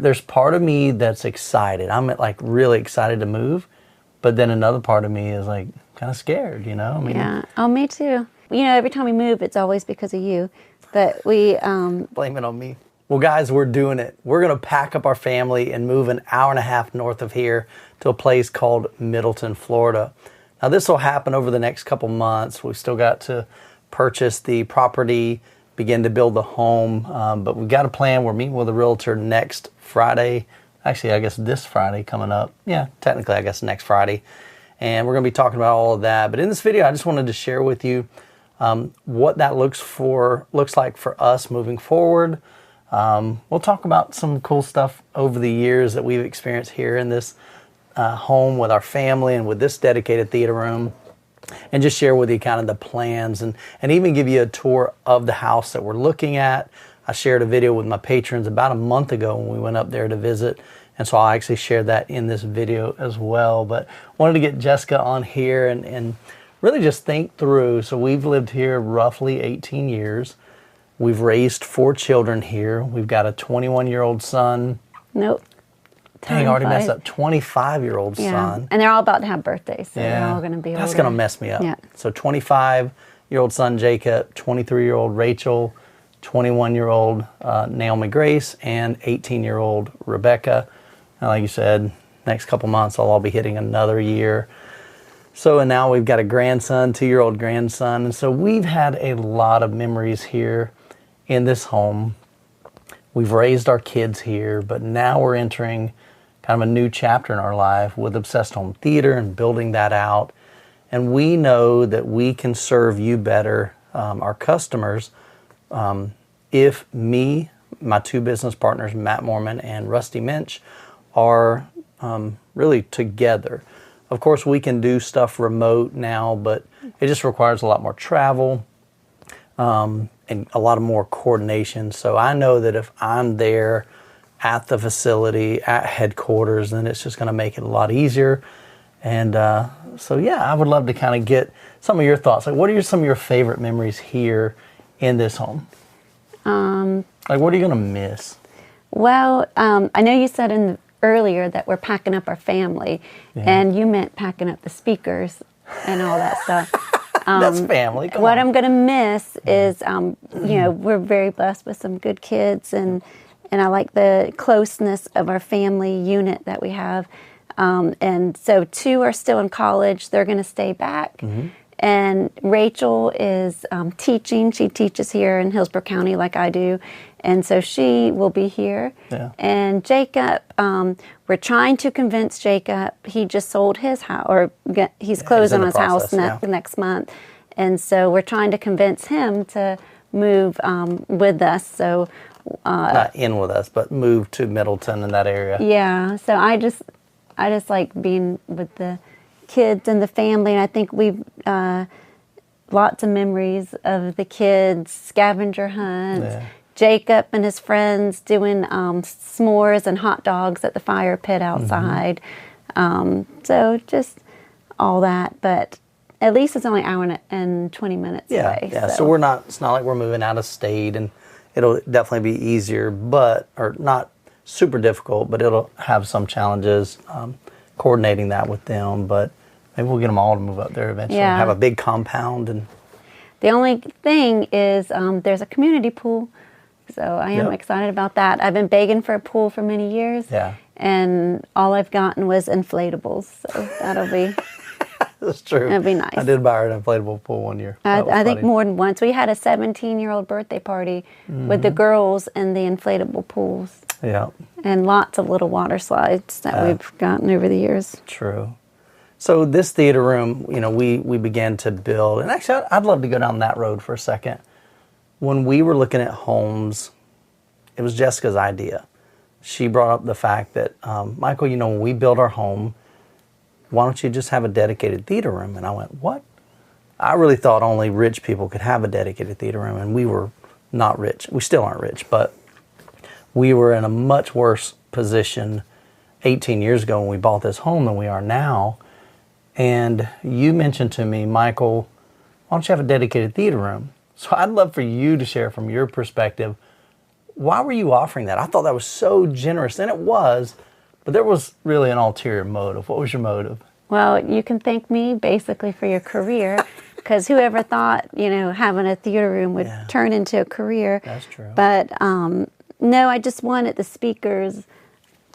there's part of me that's excited. I'm like really excited to move, but then another part of me is like kind of scared, you know? I mean, yeah. Oh, me too. You know, every time we move, it's always because of you. But we... blame it on me. Well, guys, we're doing it. We're going to pack up our family and move an hour and a half north of here to a place called Middleton, Florida. Now, this will happen over the next couple months. We've still got to purchase the property, begin to build the home, but we've got a plan. We're meeting with a realtor next Friday. Actually, I guess this Friday coming up. Yeah, technically, I guess next Friday. And we're going to be talking about all of that. But in this video, I just wanted to share with you what that looks like for us moving forward. We'll talk about some cool stuff over the years that we've experienced here in this home with our family and with this dedicated theater room, and just share with you kind of the plans and even give you a tour of the house that we're looking at. I shared a video with my patrons about a month ago when we went up there to visit, and so I actually shared that in this video as well. But wanted to get Jessica on here and really just think through. So we've lived here roughly 18 years. We've raised 4 children here. We've got a 21-year-old son. Nope. Dang, I already messed up. 25-year-old son. And they're all about to have birthdays, so they're all going to be older. That's going to mess me up. Yeah. So 25-year-old son Jacob, 23-year-old Rachel, 21-year-old Naomi Grace, and 18-year-old Rebecca. And like you said, next couple months I'll all be hitting another year. So, and now we've got a grandson, 2-year-old grandson. And so we've had a lot of memories here in this home. We've raised our kids here, but now we're entering kind of a new chapter in our life with Obsessed Home Theater and building that out. And we know that we can serve you better, our customers, if me, my 2 business partners, Matt Mormon and Rusty Minch, are really together. Of course, we can do stuff remote now, but it just requires a lot more travel and a lot of more coordination. So I know that if I'm there at the facility, at headquarters, then it's just going to make it a lot easier. And so, yeah, I would love to kind of get some of your thoughts. Like, what are some of your favorite memories here in this home? Like, what are you going to miss? Well, I know you said earlier that we're packing up our family, and you meant packing up the speakers and all that stuff. That's family. Come what on. I'm going to miss is, you know, we're very blessed with some good kids, and I like the closeness of our family unit that we have. And so 2 are still in college. They're going to stay back. Mm-hmm. And Rachel is teaching. She teaches here in Hillsborough County like I do. And so she will be here. Yeah. And Jacob, we're trying to convince Jacob. He just sold his house, or he's closing on his house next month. And so we're trying to convince him to move with us. So not in with us, but move to Middleton in that area. Yeah. So I just like being with the kids and the family, and I think we've lots of memories of the kids, scavenger hunts. Yeah. Jacob and his friends doing s'mores and hot dogs at the fire pit outside. Mm-hmm. So just all that, but at least it's only an hour and 20 minutes away. Yeah, so it's not like we're moving out of state, and it'll definitely be easier, or not super difficult, but it'll have some challenges coordinating that with them, but maybe we'll get them all to move up there eventually. Yeah. Have a big compound. And the only thing is there's a community pool. So I am excited about that. I've been begging for a pool for many years. Yeah. And all I've gotten was inflatables. So that'll be... That's true. That'll be nice. I did buy her an inflatable pool one year. I think more than once. We had a 17-year-old birthday party with the girls in the inflatable pools. Yeah. And lots of little water slides that we've gotten over the years. True. So this theater room, you know, we began to build. And actually, I'd love to go down that road for a second. When we were looking at homes, it was Jessica's idea. She brought up the fact that, Michael, you know, when we build our home, why don't you just have a dedicated theater room? And I went, what? I really thought only rich people could have a dedicated theater room, and we were not rich. We still aren't rich, but we were in a much worse position 18 years ago when we bought this home than we are now. And you mentioned to me, Michael, why don't you have a dedicated theater room? So I'd love for you to share from your perspective, why were you offering that? I thought that was so generous, and it was, but there was really an ulterior motive. What was your motive? Well, you can thank me basically for your career, because whoever thought, having a theater room would turn into a career. That's true. But no, I just wanted the speakers.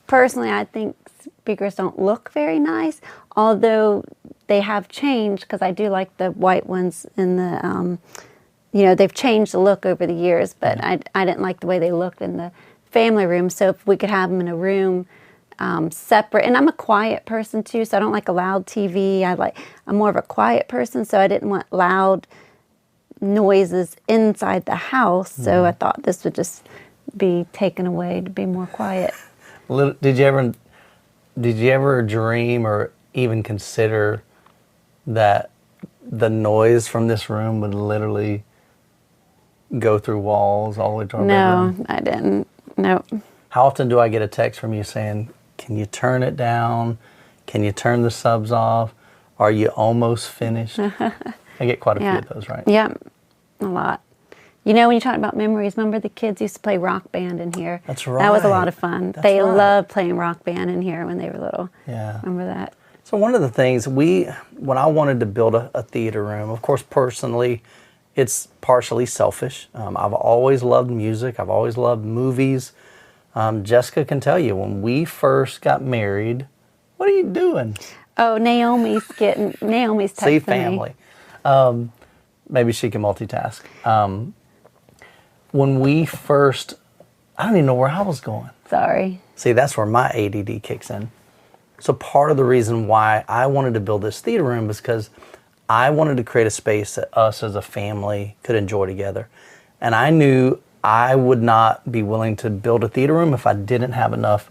Personally, I think speakers don't look very nice, although they have changed, because I do like the white ones in the, they've changed the look over the years, but I didn't like the way they looked in the family room. So if we could have them in a room separate, and I'm a quiet person too, so I don't like a loud TV. I'm more of a quiet person, so I didn't want loud noises inside the house. So I thought this would just be taken away to be more quiet. Did you ever dream or even consider that the noise from this room would literally go through walls all the way to our bedroom? No, I didn't. Nope. How often do I get a text from you saying, can you turn it down? Can you turn the subs off? Are you almost finished? I get quite a few of those, right? Yeah, a lot. When you talk about memories, remember the kids used to play rock band in here? That's right. That was a lot of fun. They loved playing rock band in here when they were little. Yeah. Remember that? So one of the things when I wanted to build a theater room, of course, personally, it's partially selfish. I've always loved music. I've always loved movies. Jessica can tell you, when we first got married, what are you doing? Oh, Naomi's texting See, family. Maybe she can multitask. When we first, I don't even know where I was going. Sorry. See, that's where my ADD kicks in. So part of the reason why I wanted to build this theater room is because I wanted to create a space that us as a family could enjoy together. And I knew I would not be willing to build a theater room if I didn't have enough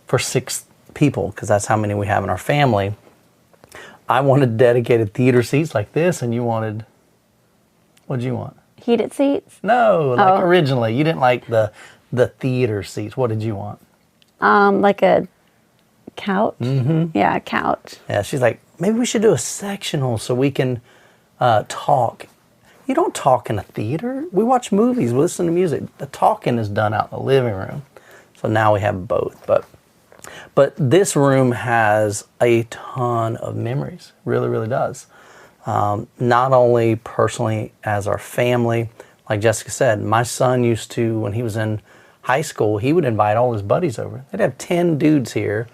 for 6 people, because that's how many we have in our family. I wanted dedicated theater seats like this, and you wanted, what did you want? Heated seats? No, originally. You didn't like the theater seats. What did you want? Like a couch? Mm-hmm. Yeah, a couch. Yeah, she's like, maybe we should do a sectional so we can talk. You don't talk in a theater. We watch movies, we listen to music. The talking is done out in the living room. So now we have both. But this room has a ton of memories. Really, really does. Not only personally as our family, like Jessica said, my son used to, when he was in high school, he would invite all his buddies over. They'd have 10 dudes here.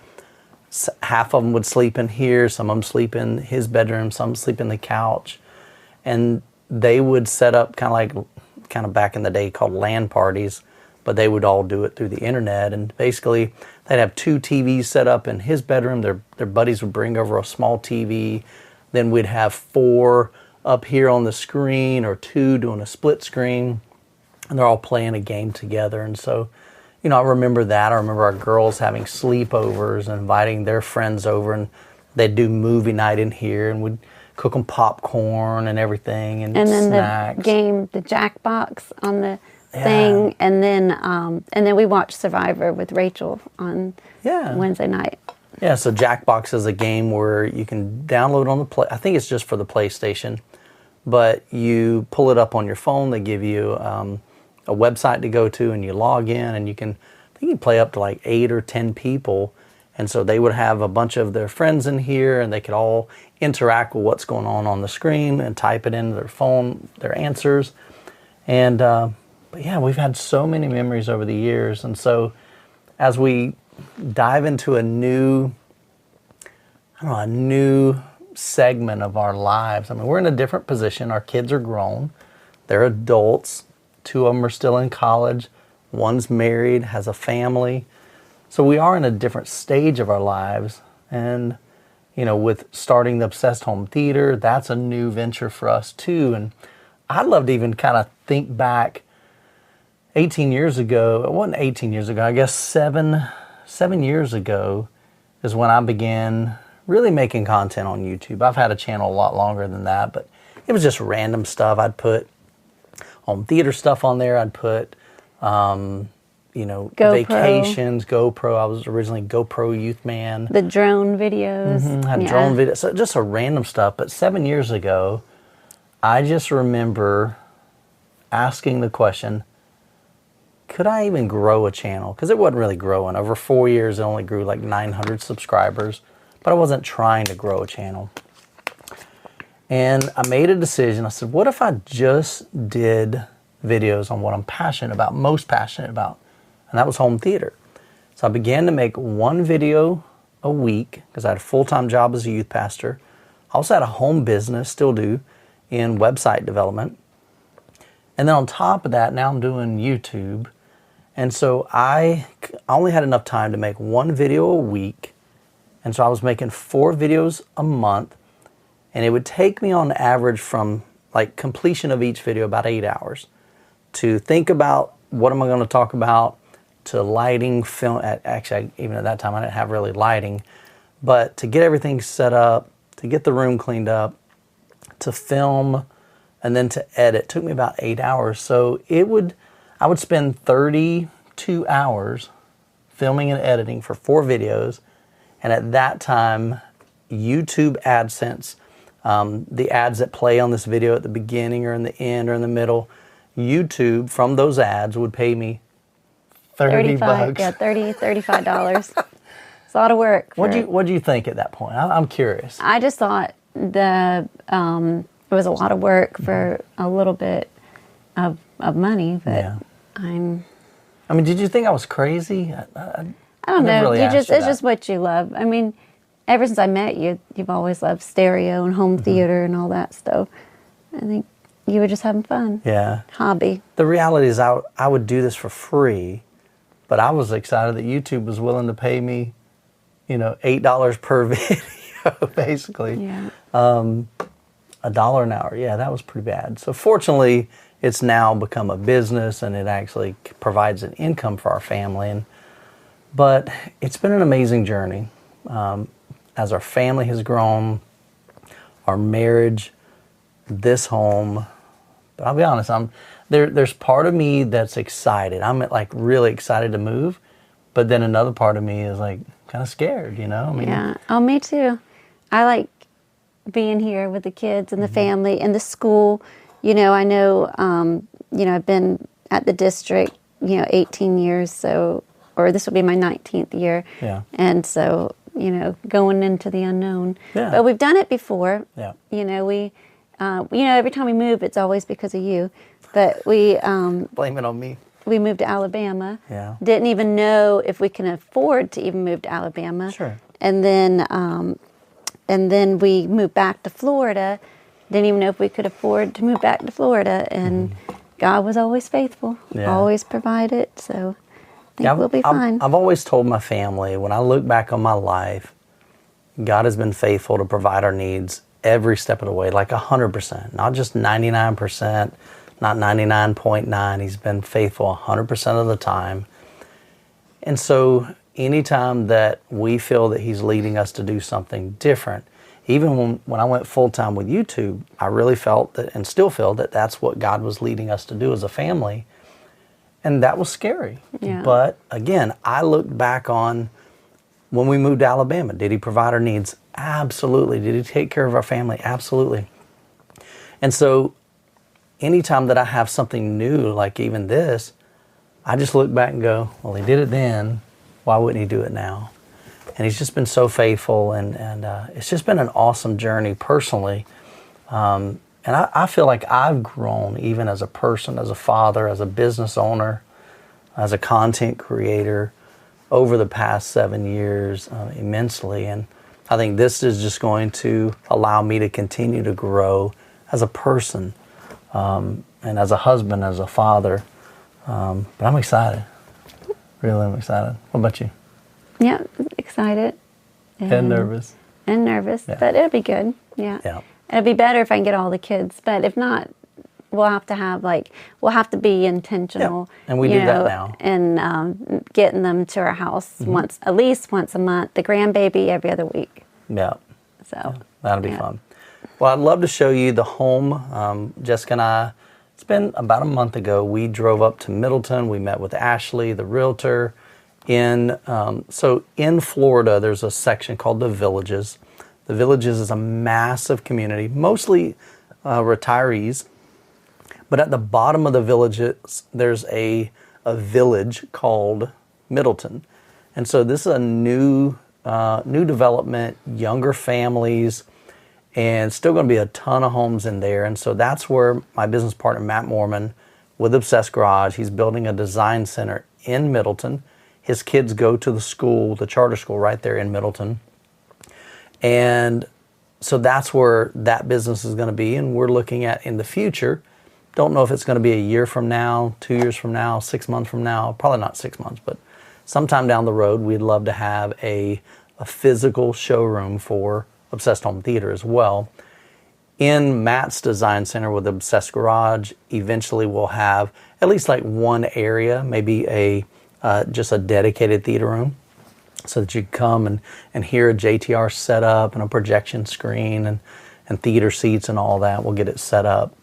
Half of them would sleep in here, some of them sleep in his bedroom, some sleep in the couch. And they would set up kind of back in the day called LAN parties, but they would all do it through the internet. And basically, they'd have 2 TVs set up in his bedroom. Their buddies would bring over a small TV. Then we'd have 4 up here on the screen, or 2 doing a split screen, and they're all playing a game together. And so, I remember that. I remember our girls having sleepovers and inviting their friends over, and they'd do movie night in here, and we'd cook them popcorn and everything, and then snacks. The game, the Jackbox on the thing, and then we watched Survivor with Rachel on Wednesday night. Yeah, so Jackbox is a game where you can download on I think it's just for the PlayStation, but you pull it up on your phone. They give you a website to go to, and you log in, and you can play up to like 8 or 10 people. And so they would have a bunch of their friends in here, and they could all interact with what's going on the screen and type it into their phone, their answers. And but yeah, we've had so many memories over the years. And so as we dive into a new segment of our lives, we're in a different position. Our kids are grown. They're adults. 2 of them are still in college. One's married, has a family. So we are in a different stage of our lives. And, with starting the Obsessed Home Theater, that's a new venture for us too. And I'd love to even kind of think back 18 years ago. It wasn't 18 years ago, I guess 7 years ago is when I began really making content on YouTube. I've had a channel a lot longer than that, but it was just random stuff. I'd put home theater stuff on there. I'd put, vacations, GoPro. I was originally GoPro Youthman. The drone videos. Had drone videos. So just a random stuff. But 7 years ago, I just remember asking the question, could I even grow a channel? Because it wasn't really growing. Over 4 years, it only grew like 900 subscribers, but I wasn't trying to grow a channel. And I made a decision. I said, what if I just did videos on what I'm passionate about, most passionate about? And that was home theater. So I began to make one video a week because I had a full-time job as a youth pastor. I also had a home business, still do, in website development. And then on top of that, now I'm doing YouTube. And so I only had enough time to make one video a week. And so I was making 4 videos a month. And it would take me on average from like completion of each video about 8 hours to think about what am I going to talk about, to lighting, film. Actually, even at that time, I didn't have really lighting. But to get everything set up, to get the room cleaned up, to film, and then to edit took me about 8 hours. So I would spend 32 hours filming and editing for 4 videos. And at that time, YouTube AdSense, the ads that play on this video at the beginning or in the end or in the middle, YouTube from those ads would pay me $30. Yeah, $35. It's a lot of work. What'd you think at that point? I'm curious. I just thought it was a lot of work for a little bit of money, but Yeah. I mean, did you think I was crazy? don't know. Really It's that. just what you love. I mean, ever since I met you, you've always loved stereo and home theater and all that stuff. I think you were just having fun. Yeah. Hobby. The reality is I would do this for free, but I was excited that YouTube was willing to pay me, $8 per video, basically. Yeah. $1 an hour. Yeah, that was pretty bad. So fortunately, it's now become a business and it actually provides an income for our family. But it's been an amazing journey. As our family has grown, our marriage, this home. But I'll be honest, there's part of me that's excited. I'm like really excited to move, but then another part of me is like kind of scared, I mean, Yeah. Oh, me too. I like being here with the kids and the family and the school. I know, I've been at the district, 18 years, or this will be my 19th year. Yeah. And so, going into the unknown. Yeah. But we've done it before. Yeah. Every time we move, it's always because of you. But we blame it on me. we moved to Alabama. Yeah. Didn't even know if we can afford to even move to Alabama. Sure. And then we moved back to Florida. Didn't even know if we could afford to move back to Florida. And God was always faithful. Yeah. Always provided. So I think we'll be fine. I've always told my family, when I look back on my life, God has been faithful to provide our needs every step of the way, like 100%, not just 99%, not 99.9. He's been faithful 100% of the time. And so anytime that we feel that He's leading us to do something different, even when I went full-time with YouTube, I really felt that, and still feel that that's what God was leading us to do as a family. And that was scary. Yeah. But again, I looked back on when we moved to Alabama. Did He provide our needs? Absolutely. Did He take care of our family? Absolutely. And so anytime that I have something new, like even this, I just look back and go, well, He did it then. Why wouldn't He do it now? And He's just been so faithful, and it's just been an awesome journey personally. And I feel like I've grown even as a person, as a father, as a business owner, as a content creator over the past 7 years immensely. And I think this is just going to allow me to continue to grow as a person and as a husband, as a father. But I'm excited. Really, I'm excited. What about you? Yeah, excited. And nervous. And nervous, Yeah. but it'll be good. Yeah. Yeah. It'll be better if I can get all the kids, but if not, we'll have to be intentional. Yeah. And we do that now. And getting them to our house at least once a month. The grandbaby every other week. Yeah. So That'll be fun. Well, I'd love to show you the home. Jessica and I, it's been about a month ago, we drove up to Middleton. We met with Ashley, the realtor. So in Florida, there's a section called the Villages. The Villages is a massive community, mostly retirees. But at the bottom of the Villages, there's a a village called Middleton. And so this is a new development, younger families, and still going to be a ton of homes in there. And so that's where my business partner, Matt Mormon, with Obsessed Garage, he's building a design center in Middleton. His kids go to the school, the charter school right there in Middleton. And so that's where that business is going to be. And we're looking at in the future, don't know if it's going to be a year from now, 2 years from now, 6 months from now, probably not 6 months, but sometime down the road, we'd love to have a physical showroom for Obsessed Home Theater as well. In Matt's design center with Obsessed Garage, eventually we'll have at least like one area, maybe just a dedicated theater room, so that you can come and hear a JTR set up and a projection screen and theater seats and all that. We'll get it set up.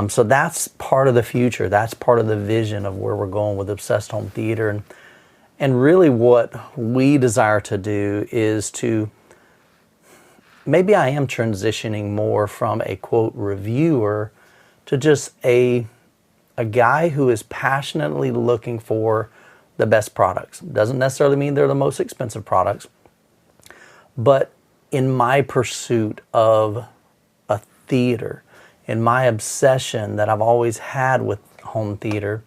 So that's part of the future. That's part of the vision of where we're going with Obsessed Home Theater. And really what we desire to do is to, maybe I am transitioning more from a quote reviewer to just a guy who is passionately looking for the best products. Doesn't necessarily mean they're the most expensive products, but in my pursuit of a theater, in my obsession that I've always had with home theater,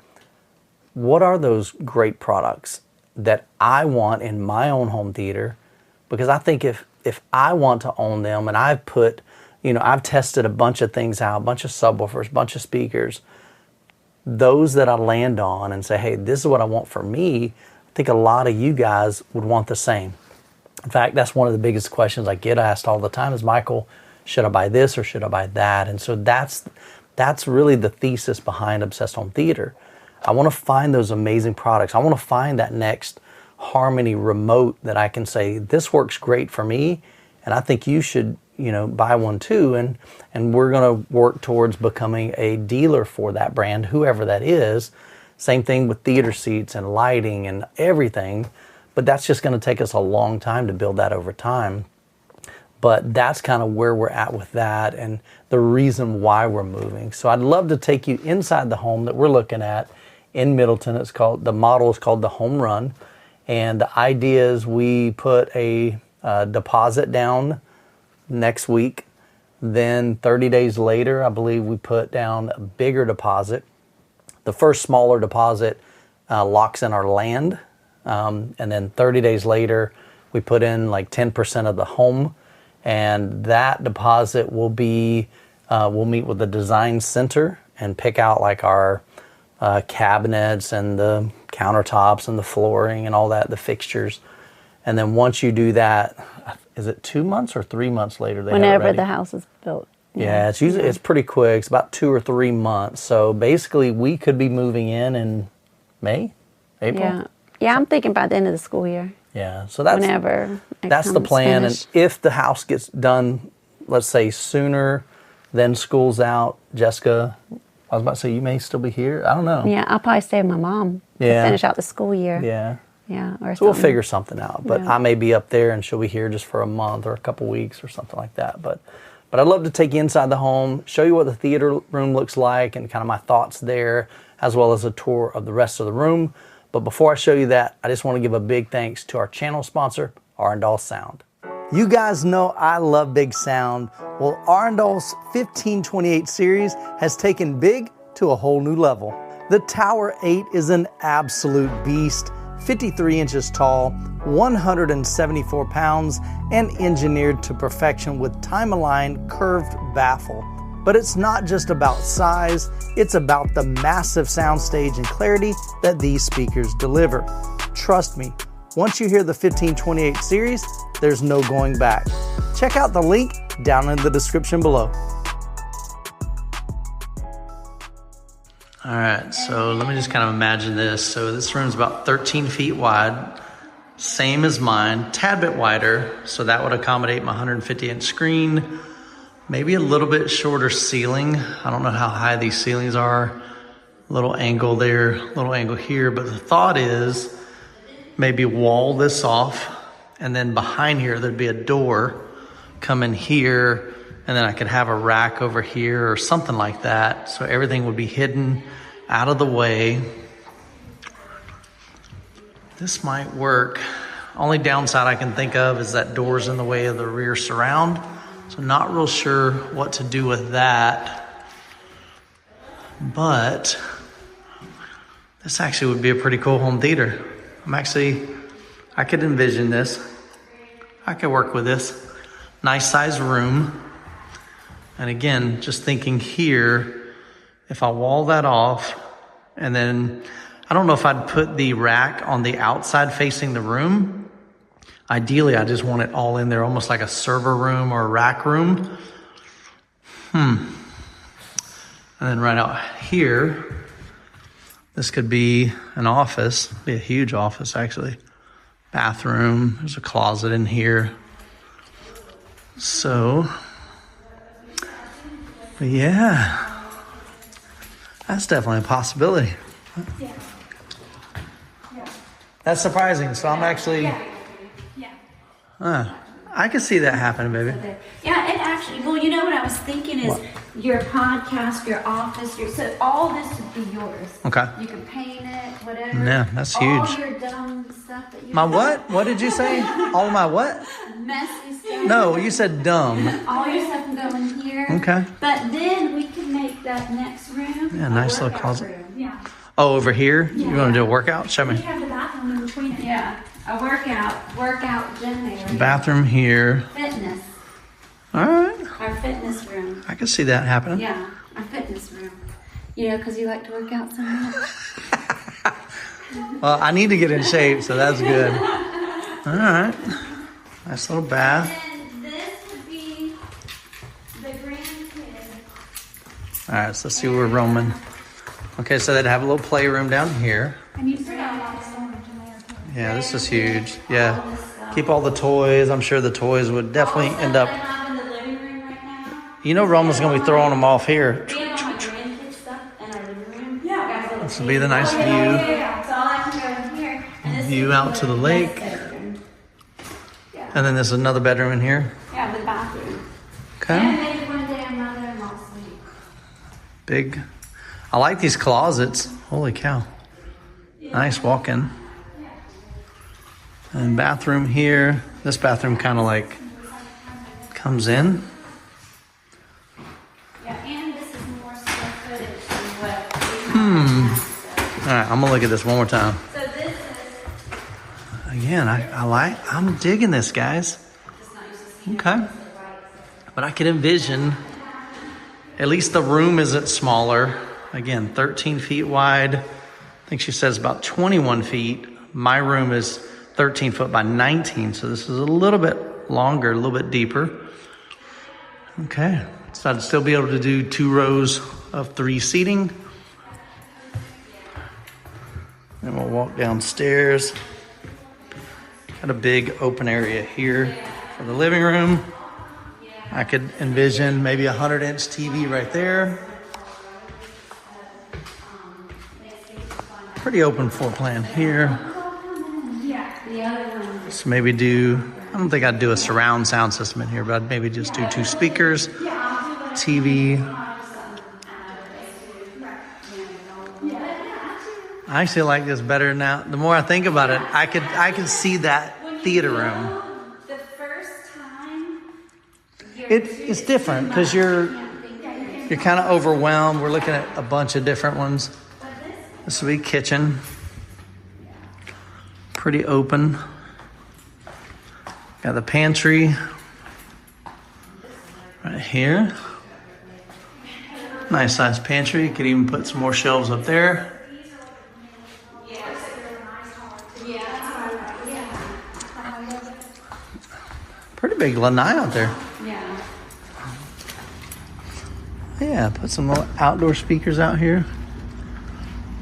what are those great products that I want in my own home theater? Because I think if I want to own them, and I've put, I've tested a bunch of things out, a bunch of subwoofers, a bunch of speakers, those that I land on and say, hey, this is what I want for me, I think a lot of you guys would want the same. In fact, that's one of the biggest questions I get asked all the time is, Michael, should I buy this or should I buy that? And so that's really the thesis behind Obsessed Home Theater. I want to find those amazing products. I want to find that next Harmony remote that I can say, this works great for me, and I think you should, buy one too. And we're going to work towards becoming a dealer for that brand, whoever that is. Same thing with theater seats and lighting and everything. But that's just going to take us a long time to build that over time. But that's kind of where we're at with that and the reason why we're moving. So I'd love to take you inside the home that we're looking at in Middleton. The model is called the Home Run. And the idea is we put a deposit down next week. Then 30 days later, I believe we put down a bigger deposit. The first smaller deposit locks in our land. And then 30 days later, we put in like 10% of the home. And that deposit will be, we'll meet with the design center and pick out like our cabinets and the countertops and the flooring and all that, the fixtures. And then once you do that, is it 2 months or 3 months later? Whenever the house is built. Yeah, it's usually it's pretty quick. It's about 2 or 3 months. So basically, we could be moving in May, April. Yeah, I'm thinking by the end of the school year. Yeah, so that's whenever that's the plan. Finished. And if the house gets done, let's say sooner than school's out, Jessica, I was about to say you may still be here. I don't know. Yeah, I'll probably stay with my mom to finish out the school year. Yeah. Yeah, or so we'll figure something out. But I may be up there and she'll be here just for a month or a couple weeks or something like that. But I'd love to take you inside the home, show you what the theater room looks like and kind of my thoughts there, as well as a tour of the rest of the room. But before I show you that, I just want to give a big thanks to our channel sponsor, Arundel Sound. You guys know I love big sound. Well, Arundel's 1528 series has taken big to a whole new level. The Tower 8 is an absolute beast. 53 inches tall, 174 pounds, and engineered to perfection with time-aligned curved baffle. But it's not just about size, it's about the massive soundstage and clarity that these speakers deliver. Trust me, once you hear the 1528 series, there's no going back. Check out the link down in the description below. All right, so let me just kind of imagine this. So this room's about 13 feet wide, same as mine, tad bit wider. So that would accommodate my 150-inch screen, maybe a little bit shorter ceiling. I don't know how high these ceilings are. A little angle there, a little angle here. But the thought is maybe wall this off, and then behind here, there'd be a door come in here, and then I could have a rack over here or something like that. So everything would be hidden out of the way. This might work. Only downside I can think of is that door's in the way of the rear surround. So not real sure what to do with that. But this actually would be a pretty cool home theater. I could envision this. I could work with this. Nice size room. And again, just thinking here, if I wall that off, and then I don't know if I'd put the rack on the outside facing the room. Ideally, I just want it all in there, almost like a server room or a rack room. And then right out here, this could be an office, be a huge office actually. Bathroom, there's a closet in here. So, but yeah, that's definitely a possibility. Yeah. That's surprising. So I'm actually, I could see that happening, baby. Yeah, it actually, well, you know what I was thinking is your podcast, your office, so all this would be yours. Okay. You can paint it, whatever. Yeah, that's huge. All your dumb stuff that you My what? What did you say? All my what? messy stuff. No, you said dumb. All your stuff can go in here. Okay. But then we can make that next room. Yeah, a nice little workout closet. room. Yeah. Oh, over here? You Yeah. want to do a workout? Show We me. have the bathroom in between it. Yeah. A workout gym area. Bathroom here. Fitness. All right. Our fitness room. I can see that happening. Yeah, our fitness room. You know, because you like to work out so much. Well, I need to get in shape, so that's good. All right. Nice little bath. And this would be the grandkid. All right, so let's see where we're roaming. Okay, so they'd have a little playroom down here. And you still got a lot of storage in there. Yeah, this is huge. Yeah. Keep all the toys. I'm sure the toys would definitely end up. I have in the living room right now. You know, Roman's going to be throwing them off here. We have all my grandkid stuff in our living room. Yeah. This will be the nice view. Yeah, so all I can go in here. And this View is out to the lake. bedroom. Yeah. And then there's another bedroom in here. Yeah, with the bathroom. Okay. And maybe one day our mother-in-law sleep. Big. I like these closets. Holy cow. Nice walk-in. And bathroom here. This bathroom kind of like comes in. Yeah, and this is more square footage than what we have. All right, I'm going to look at this one more time. So this is Again, I'm digging this, guys. Okay. But I could envision, at least the room isn't smaller. Again, 13 feet wide. I think she says about 21 feet. My room is 13 foot by 19. So this is a little bit longer, a little bit deeper. Okay. So I'd still be able to do 2 rows of 3 seating. Then we'll walk downstairs. Got a big open area here for the living room. I could envision maybe a 100-inch TV right there. Pretty open floor plan here. So maybe I don't think I'd do a surround sound system in here, but I'd maybe just do 2 speakers, TV. I actually like this better now. The more I think about it, I could see that theater room. the first time. It's different because you're kind of overwhelmed. We're looking at a bunch of different ones. This will be kitchen. Pretty open. Got the pantry right here. Nice size pantry. You could even put some more shelves up there. Pretty big lanai out there. Yeah. Yeah, put some little outdoor speakers out here.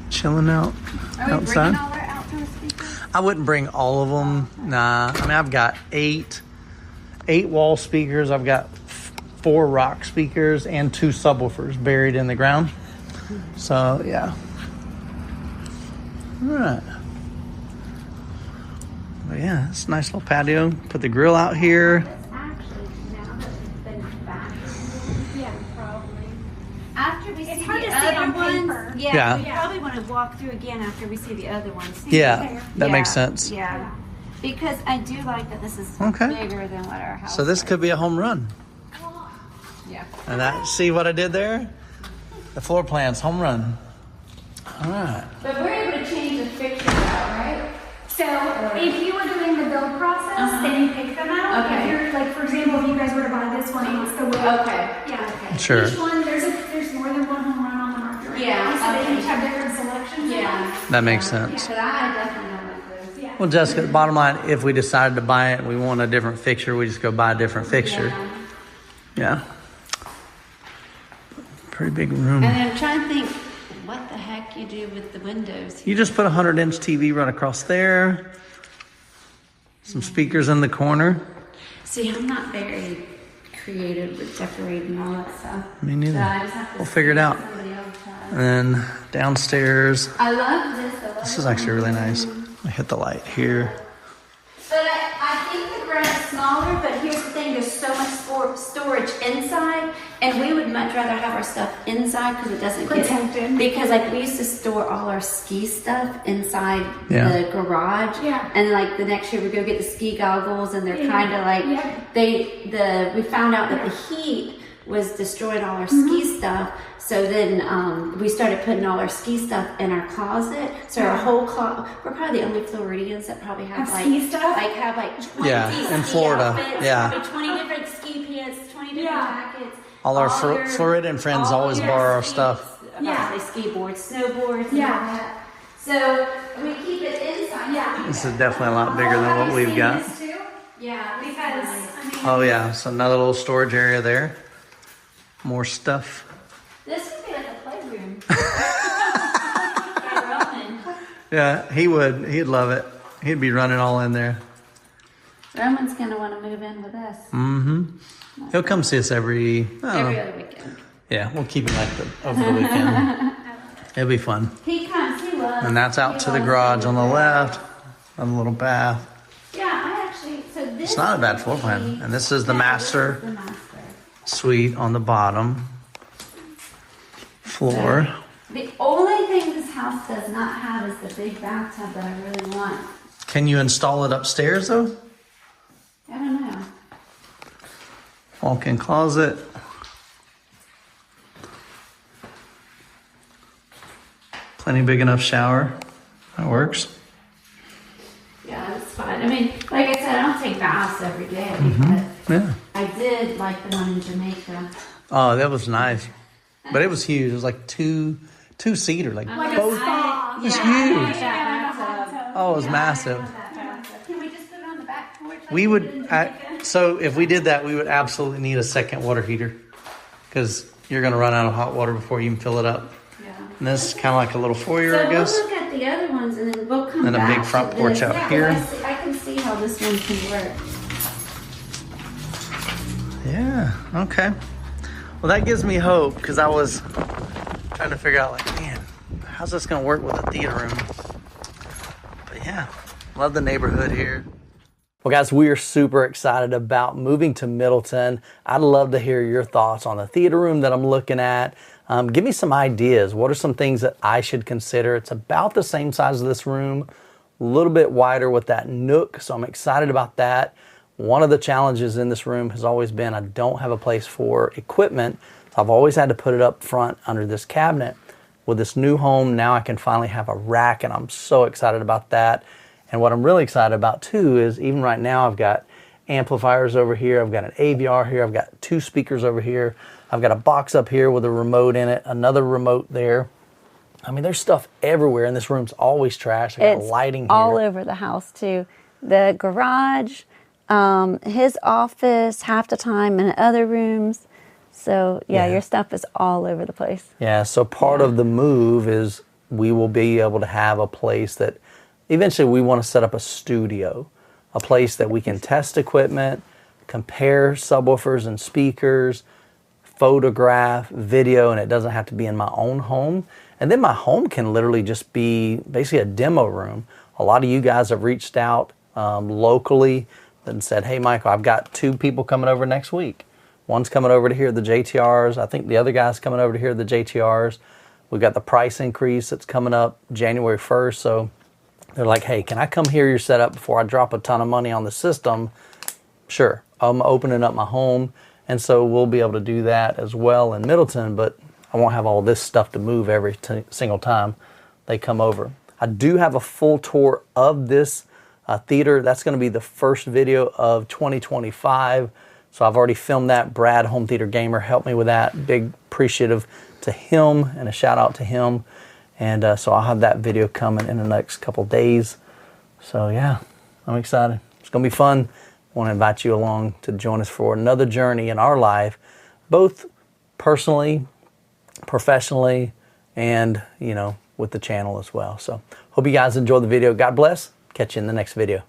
Chilling out outside. All our outdoor speakers? I wouldn't bring all of them. Nah. I mean, I've got eight wall speakers. I've got 4 rock speakers and 2 subwoofers buried in the ground. So, yeah. All right. But yeah, it's a nice little patio. Put the grill out here. Actually, now that we've been back, yeah, probably. After we see hard the to see it other on ones, paper. Yeah, we probably want to walk through again after we see the other ones. Yeah, that makes sense. Yeah, because I do like that this is bigger than what our house So this could be a home run. Yeah. And see what I did there? The floor plan's home run. All right. But we're able to change the fixtures out, right? So if you were doing the build process, then you pick them out. Okay. If you're, like, for example, if you guys were to buy this one, it's the way. Okay. Yeah. Okay. Sure. Each one, there's more than one home run on the market. Right? Yeah, So they okay. each have different selections. Yeah. That makes sense. But I definitely don't like those. Yeah. Well, Jessica, the bottom line, if we decided to buy it and we want a different fixture, we just go buy a different fixture. Yeah. Pretty big room. And I'm trying to think what the heck you do with the windows. You just put a 100-inch TV right across there. Some speakers in the corner. See, I'm not very creative with decorating all that stuff. Me neither. So I just have to We'll figure it out. somebody else has. And then downstairs. I love this. This is actually really nice. I hit the light here. But I think the brand's smaller, but here's the thing, there's so much storage inside, and we would much rather have our stuff inside because it doesn't Protected. Because like we used to store all our ski stuff inside Yeah. the garage. Yeah. And like the next year we go get the ski goggles and they're kind of like, we found out that the heat was destroying all our ski stuff. So then we started putting all our ski stuff in our closet. So our whole closet, we're probably the only Floridians that probably have like ski stuff? have like 20 in ski Florida. outfits, Yeah. probably 20 different ski pants, 20 different jackets. All our your- Floridian friends all always your borrow our ski- stuff. They skateboards, snowboards, and all that. So we keep it inside. Yeah. This is definitely a lot bigger than what we've got. Yeah, Because, Oh yeah, so another little storage area there. More stuff. this could be like a playroom. Yeah, he'd love it. He'd be running all in there. Roman's gonna want to move in with us He'll come see us every every other weekend. Yeah, we'll keep him over the weekend. It'll be fun. He comes, he loves. And that's out he to the loves garage on the doing left. A little bath. that. Yeah, I actually. So this. It's not a bad floor plan. And this is the master The master. suite on the bottom floor. The only thing this house does not have is the big bathtub that I really want. Can you install it upstairs though? I don't know. Walk-in closet. Plenty big enough shower. That works. Yeah, it's fine. I mean, like I said, I don't take baths every day, but Yeah. I did like the one in Jamaica. Oh, that was nice. But it was huge. It was like two-seater. Like both. It was huge. Oh, it was massive. can we just put it on the back porch? Like We did would, in Jamaica? so if we did that, we would absolutely need a second water heater because you're going to run out of hot water before you can fill it up. Yeah. And this is kind of like a little foyer, So I guess. we'll look at the other ones and then we'll come And a back big front to porch this. out Yeah, here. I can see how this one can work. Yeah, okay. Well, that gives me hope because I was trying to figure out, like, man, how's this going to work with a theater room? But yeah, love the neighborhood here. Well, guys, we are super excited about moving to Middleton. I'd love to hear your thoughts on the theater room that I'm looking at. Give me some ideas. What are some things that I should consider? It's about the same size as this room, a little bit wider with that nook, so I'm excited about that. One of the challenges in this room has always been I don't have a place for equipment, so I've always had to put it up front under this cabinet. With this new home, now I can finally have a rack, and I'm so excited about that. And what I'm really excited about too is even right now I've got amplifiers over here, I've got an AVR here, I've got 2 speakers over here, I've got a box up here with a remote in it, another remote there. I mean, there's stuff everywhere, and this room's always trashed. I got lighting here. All over the house too. The garage, his office, half the time in other rooms. So yeah, your stuff is all over the place. Yeah, so part of the move is we will be able to have a place that eventually we want to set up a studio, a place that we can test equipment, compare subwoofers and speakers, photograph, video, and it doesn't have to be in my own home. And then my home can literally just be basically a demo room. A lot of you guys have reached out locally and said, hey, Michael, I've got 2 people coming over next week. One's coming over to hear the JTRs. I think the other guy's coming over to hear the JTRs. We've got the price increase that's coming up January 1st. So they're like, hey, can I come hear your setup before I drop a ton of money on the system? Sure, I'm opening up my home. And so we'll be able to do that as well in Middleton, but I won't have all this stuff to move every single time they come over. I do have a full tour of this theater. That's going to be the first video of 2025. So I've already filmed that. Brad, Home Theater Gamer, helped me with that. Big appreciative to him and a shout out to him. And so I'll have that video coming in the next couple days. So yeah, I'm excited. It's going to be fun. I want to invite you along to join us for another journey in our life, both personally, professionally, and, you know, with the channel as well. So hope you guys enjoyed the video. God bless. Catch you in the next video.